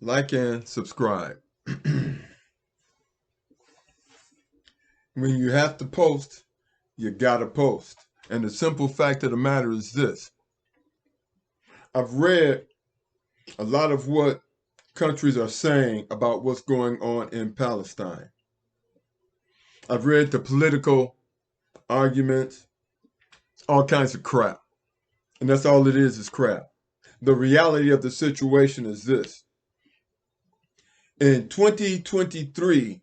Like and subscribe. When you have to post, you gotta post. And the simple fact of the matter is this. I've read a lot of what countries are saying about what's going on in Palestine. I've read the political arguments, all kinds of crap. And that's all it is crap. The reality of the situation is this. In 2023,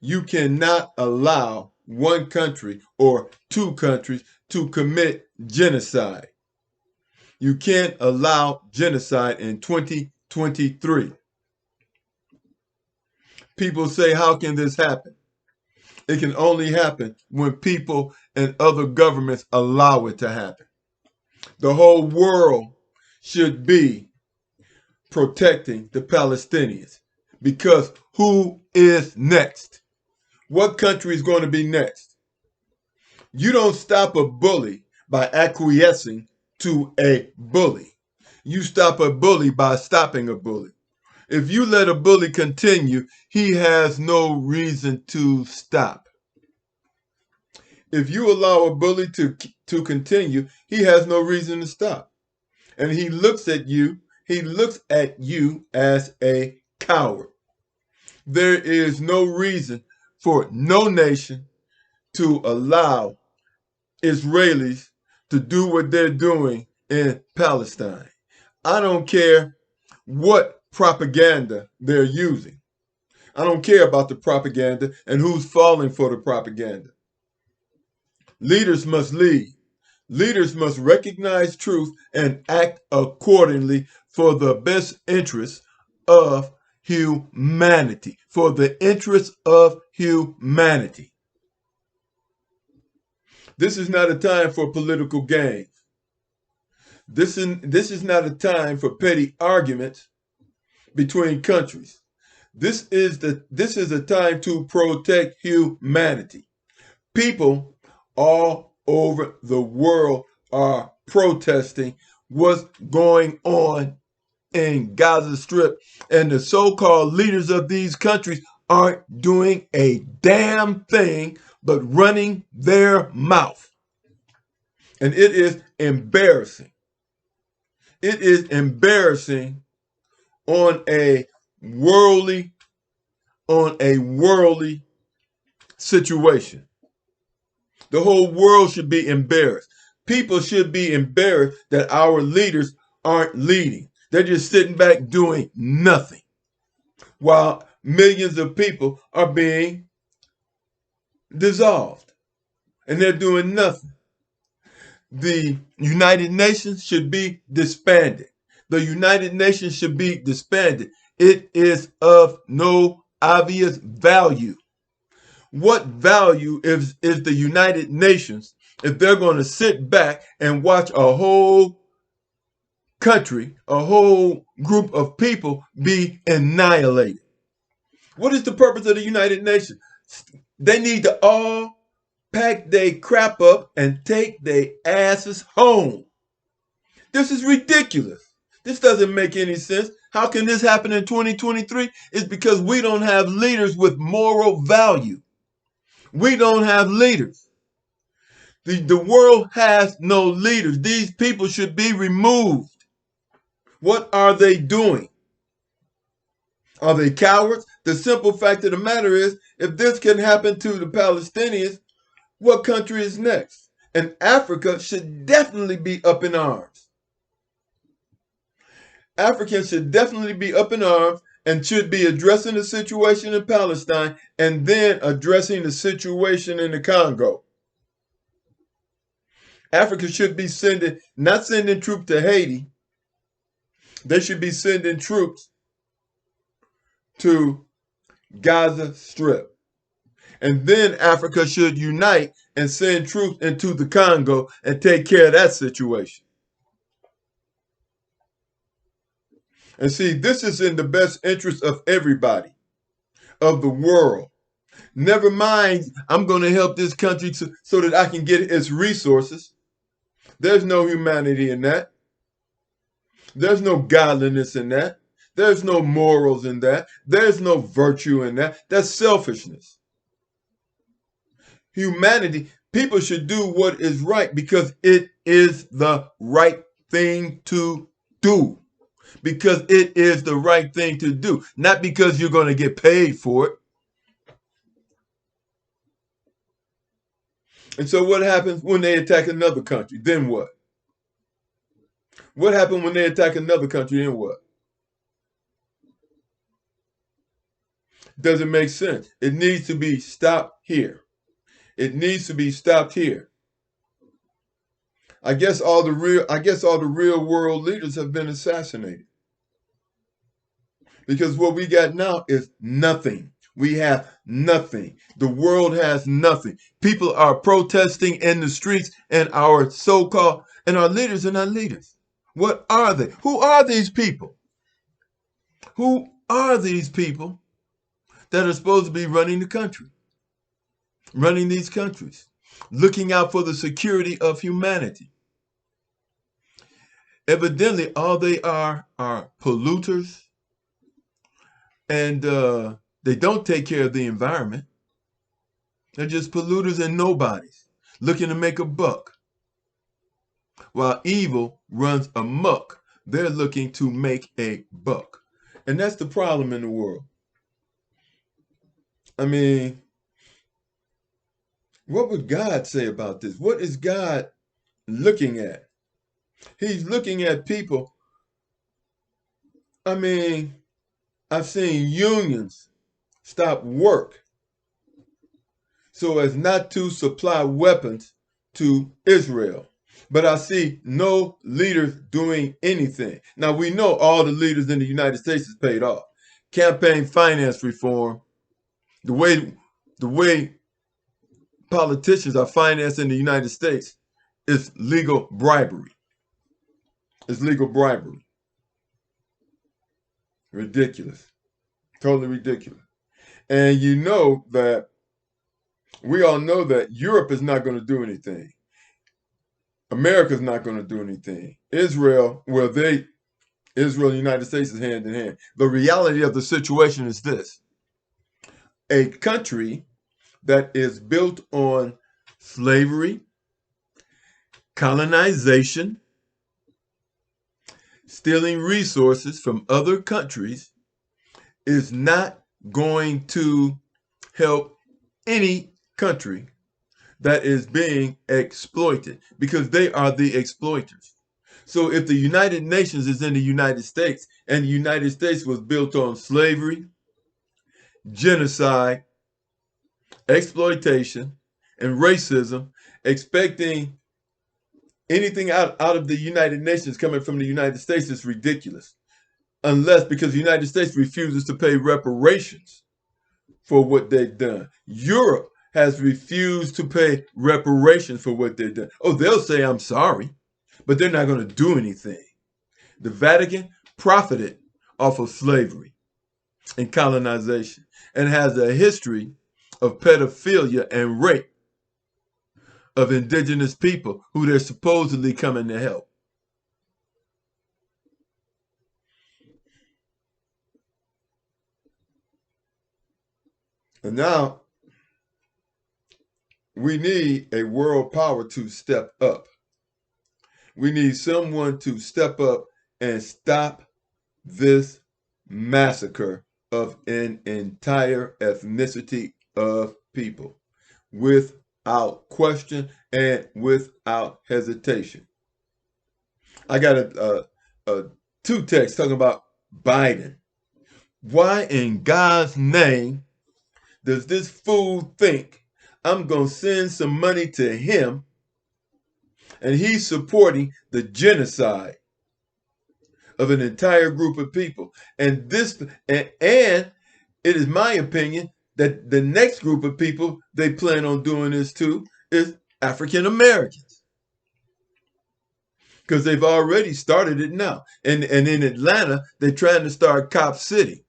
you cannot allow one country or two countries to commit genocide. You can't allow genocide in 2023. People say, how can this happen? It can only happen when people and other governments allow it to happen. The whole world should be protecting the Palestinians because who is next? What country is going to be next? You don't stop a bully by acquiescing to a bully. You stop a bully by stopping a bully. If you let a bully continue, he has no reason to stop. If you allow a bully to continue, he has no reason to stop. And he looks at you as a coward. There is no reason for no nation to allow Israelis to do what they're doing in Palestine. I don't care what propaganda they're using. I don't care about the propaganda and who's falling for the propaganda. Leaders must lead. Leaders must recognize truth and act accordingly for the best interests of humanity. For the interests of humanity. This is not a time for political games. This is not a time for petty arguments between countries. This is a time to protect humanity. People all over the world are protesting what's going on in Gaza Strip, and the so-called leaders of these countries aren't doing a damn thing but running their mouth. And it is embarrassing. It is embarrassing on a worldly situation. The whole world should be embarrassed. People should be embarrassed that our leaders aren't leading. They're just sitting back doing nothing while millions of people are being dissolved and they're doing nothing. The United Nations should be disbanded. The United Nations should be disbanded. It is of no obvious value. What value is the United Nations if they're going to sit back and watch a whole country, a whole group of people be annihilated? What is the purpose of the United Nations? They need to all pack their crap up and take their asses home. This is ridiculous. This doesn't make any sense. How can this happen in 2023? It's because we don't have leaders with moral value. We don't have leaders. The world has no leaders. These people should be removed. What are they doing? Are they cowards? The simple fact of the matter is, if this can happen to the Palestinians, what country is next? And Africa should definitely be up in arms. Africans should definitely be up in arms and should be addressing the situation in Palestine and then addressing the situation in the Congo. Africa should be not sending troops to Haiti. They should be sending troops to Gaza Strip. And then Africa should unite and send troops into the Congo and take care of that situation. And see, this is in the best interest of everybody, of the world. Never mind, I'm going to help this country so that I can get its resources. There's no humanity in that. There's no godliness in that. There's no morals in that. There's no virtue in that. That's selfishness. Humanity, people should do what is right because it is the right thing to do. Because it is the right thing to do. Not because you're going to get paid for it. And so what happens when they attack another country? Then what? What happens when they attack another country? Then what? Doesn't make sense. It needs to be stopped here. It needs to be stopped here. I guess all the real world leaders have been assassinated. Because what we got now is nothing. We have nothing. The world has nothing. People are protesting in the streets, and our so-called, and our leaders are not leaders. What are they? Who are these people? Who are these people that are supposed to be running the country? Running these countries, looking out for the security of humanity. Evidently, all they are polluters, and they don't take care of the environment. They're just polluters and nobodies, looking to make a buck. While evil runs amok, they're looking to make a buck. And that's the problem in the world. I mean, what would God say about this? What is God looking at? He's looking at people. I mean, I've seen unions stop work so as not to supply weapons to Israel. But I see no leaders doing anything. Now, we know all the leaders in the United States is paid off. Campaign finance reform, the way politicians are financed in the United States is legal bribery. It's legal bribery. Ridiculous. Totally ridiculous. And you know that, we all know that Europe is not going to do anything. America's not going to do anything. Israel and the United States is hand in hand. The reality of the situation is this. A country that is built on slavery, colonization, stealing resources from other countries is not going to help any country that is being exploited, because they are the exploiters. So if the United Nations is in the United States, and the United States was built on slavery, genocide, exploitation, and racism, expecting anything out of the United Nations coming from the United States is ridiculous. Unless, because the United States refuses to pay reparations for what they've done. Europe has refused to pay reparations for what they've done. Oh, they'll say, I'm sorry, but they're not going to do anything. The Vatican profited off of slavery and colonization and has a history of pedophilia and rape of indigenous people who they're supposedly coming to help. And now we need a world power to step up. We need someone to step up and stop this massacre of an entire ethnicity of people without question and without hesitation. I got two texts talking about Biden. Why in God's name does this fool think I'm going to send some money to him and he's supporting the genocide of an entire group of people? And it is my opinion that the next group of people they plan on doing this to is African Americans, because they've already started it now. And in Atlanta, they're trying to start Cop City.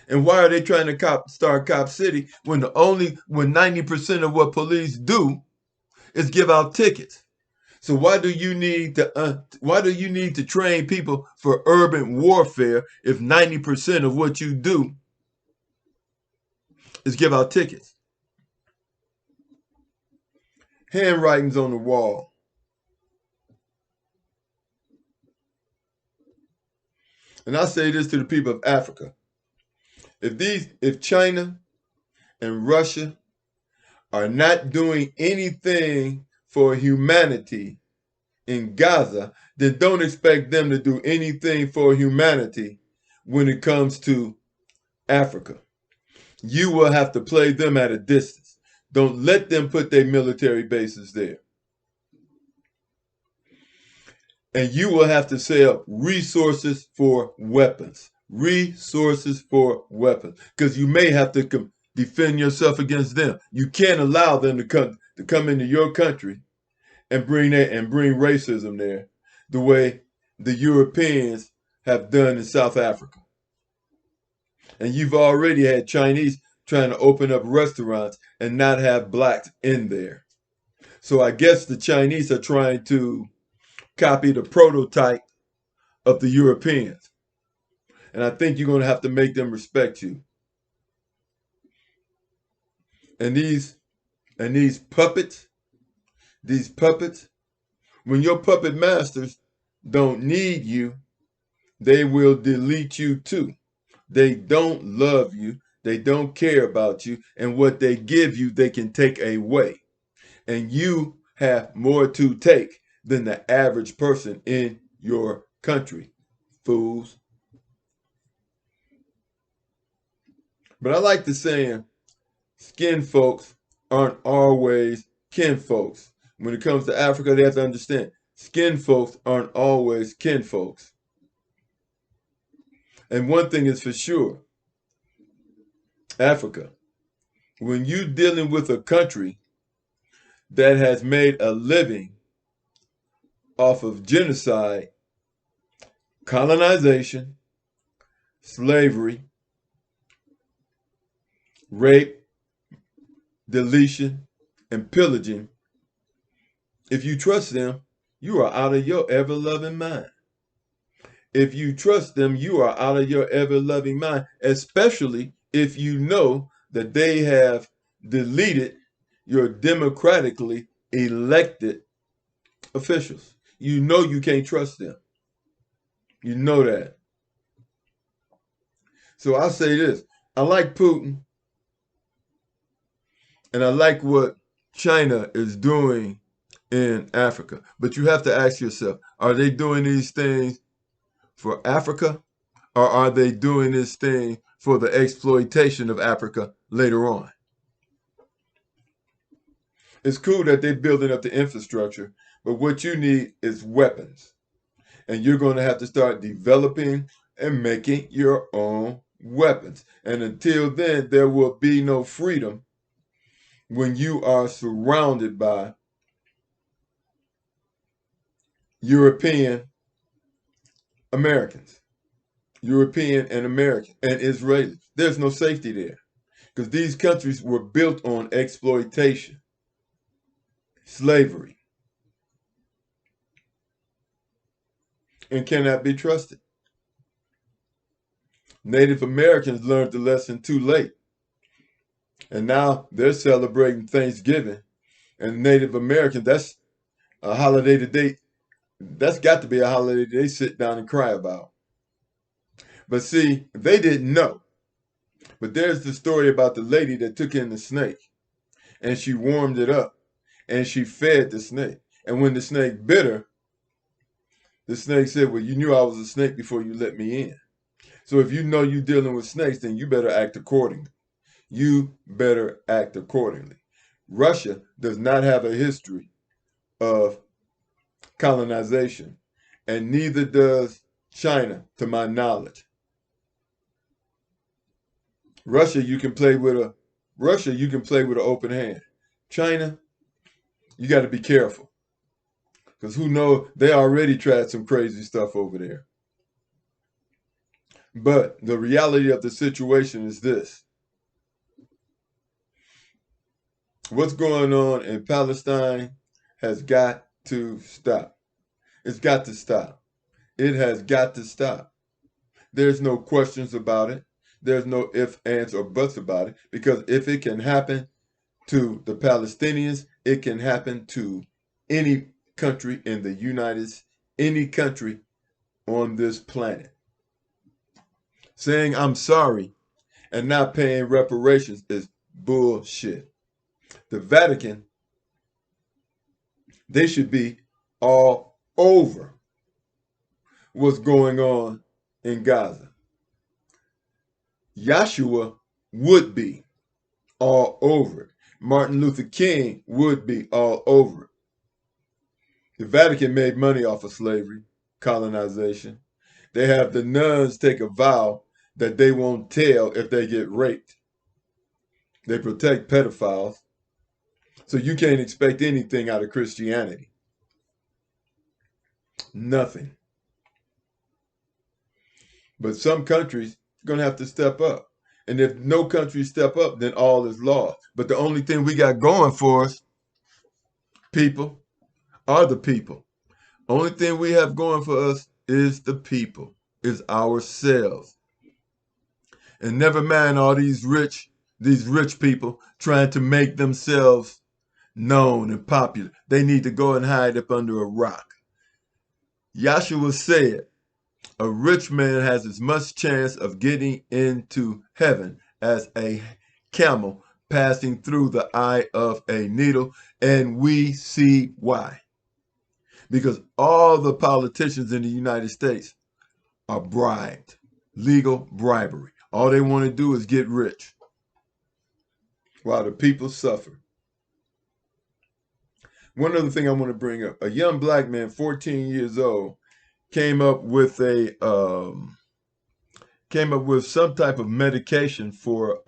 And why are they trying to start Cop City when 90% of what police do is give out tickets? So why do you need to train people for urban warfare if 90% of what you do is give out tickets? Handwritings on the wall. And I say this to the people of Africa. If China and Russia are not doing anything for humanity in Gaza, then don't expect them to do anything for humanity when it comes to Africa. You will have to play them at a distance. Don't let them put their military bases there. And you will have to set up resources for weapons. Resources for weapons. Because you may have to defend yourself against them. You can't allow them to come into your country and bring racism there the way the Europeans have done in South Africa. And you've already had Chinese trying to open up restaurants and not have blacks in there. So I guess the Chinese are trying to copy the prototype of the Europeans. And I think you're going to have to make them respect you. And these puppets, when your puppet masters don't need you, they will delete you too. They don't love you. They don't care about you. And what they give you, they can take away. And you have more to take than the average person in your country, fools. But I like the saying, skin folks aren't always kin folks. When it comes to Africa, they have to understand, skin folks aren't always kin folks. And one thing is for sure, Africa, when you're dealing with a country that has made a living off of genocide, colonization, slavery, rape, deletion, and pillaging, if you trust them, you are out of your ever-loving mind. If you trust them, you are out of your ever-loving mind, especially if you know that they have deleted your democratically elected officials. You know you can't trust them. You know that. So I say this. I like Putin, and I like what China is doing in Africa. But you have to ask yourself, are they doing these things for Africa, or are they doing this thing for the exploitation of Africa later on? It's cool that they're building up the infrastructure, but what you need is weapons. And you're going to have to start developing and making your own weapons. And until then, there will be no freedom when you are surrounded by European Americans, European and American and Israelis. There's no safety there because these countries were built on exploitation, slavery, and cannot be trusted. Native Americans learned the lesson too late. And now they're celebrating Thanksgiving. And Native Americans, that's a holiday that that's got to be a holiday they sit down and cry about. But see, they didn't know. But there's the story about the lady that took in the snake. And she warmed it up. And she fed the snake. And when the snake bit her, the snake said, well, you knew I was a snake before you let me in. So if you know you're dealing with snakes, then you better act accordingly. You better act accordingly. Russia does not have a history of colonization, and neither does China, to my knowledge. Russia, you can play with an open hand. China, you got to be careful, because who knows? They already tried some crazy stuff over there. But the reality of the situation is this. What's going on in Palestine has got to stop. It's got to stop. It has got to stop. There's no questions about it. There's no ifs, ands, or buts about it. Because if it can happen to the Palestinians, it can happen to any country in the United States, any country on this planet. Saying I'm sorry and not paying reparations is bullshit. The Vatican, they should be all over what's going on in Gaza. Yahshua would be all over it. Martin Luther King would be all over it. The Vatican made money off of slavery, colonization. They have the nuns take a vow that they won't tell if they get raped. They protect pedophiles. So you can't expect anything out of Christianity. Nothing. But some countries are going to have to step up. And if no countries step up, then all is lost. But the only thing we got going for us, people, are the people. Only thing we have going for us is the people, is ourselves. And never mind all these rich people trying to make themselves known and popular. They need to go and hide up under a rock. Yahshua said, a rich man has as much chance of getting into heaven as a camel passing through the eye of a needle, and we see why. Because all the politicians in the United States are bribed, legal bribery. All they want to do is get rich while the people suffer. One other thing I want to bring up, a young black man, 14 years old, came up with some type of medication for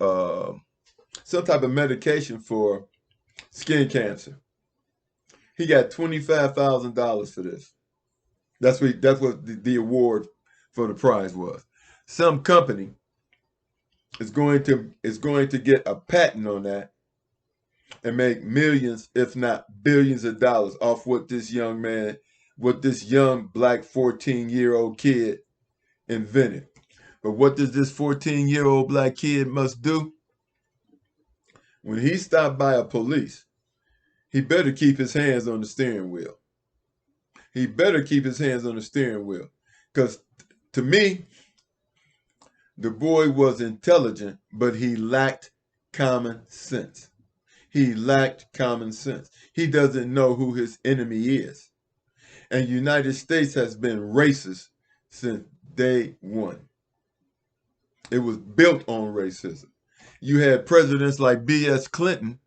skin cancer. He got $25,000 for this. That's what the award for the prize was. Some company is going to get a patent on that and make millions, if not billions of dollars off what this young black 14-year-old kid invented. But what does this 14-year-old black kid must do? When he's stopped by a police, he better keep his hands on the steering wheel. He better keep his hands on the steering wheel. Because to me, the boy was intelligent, but he lacked common sense. He lacked common sense. He doesn't know who his enemy is. And the United States has been racist since day one. It was built on racism. You had presidents like B.S. Clinton.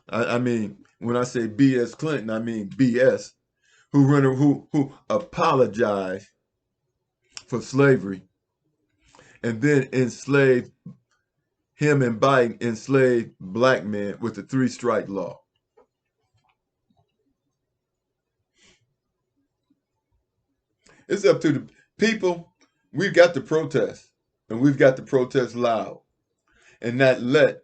I mean, when I say B.S. Clinton, I mean B.S. who apologized for slavery, and then enslaved him and Biden enslaved black men with the 3-strike law. It's up to the people. We've got to protest, and we've got to protest loud, and not let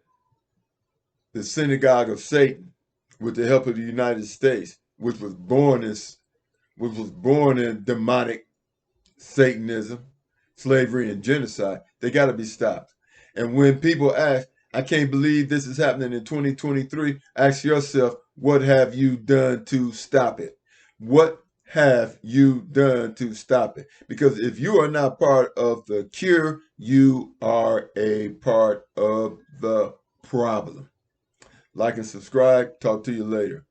the Synagogue of Satan, with the help of the United States, which was born in demonic Satanism, slavery, and genocide, they got to be stopped. And when people ask, I can't believe this is happening in 2023, ask yourself, what have you done to stop it? What have you done to stop it? Because if you are not part of the cure, you are a part of the problem. Like and subscribe. Talk to you later.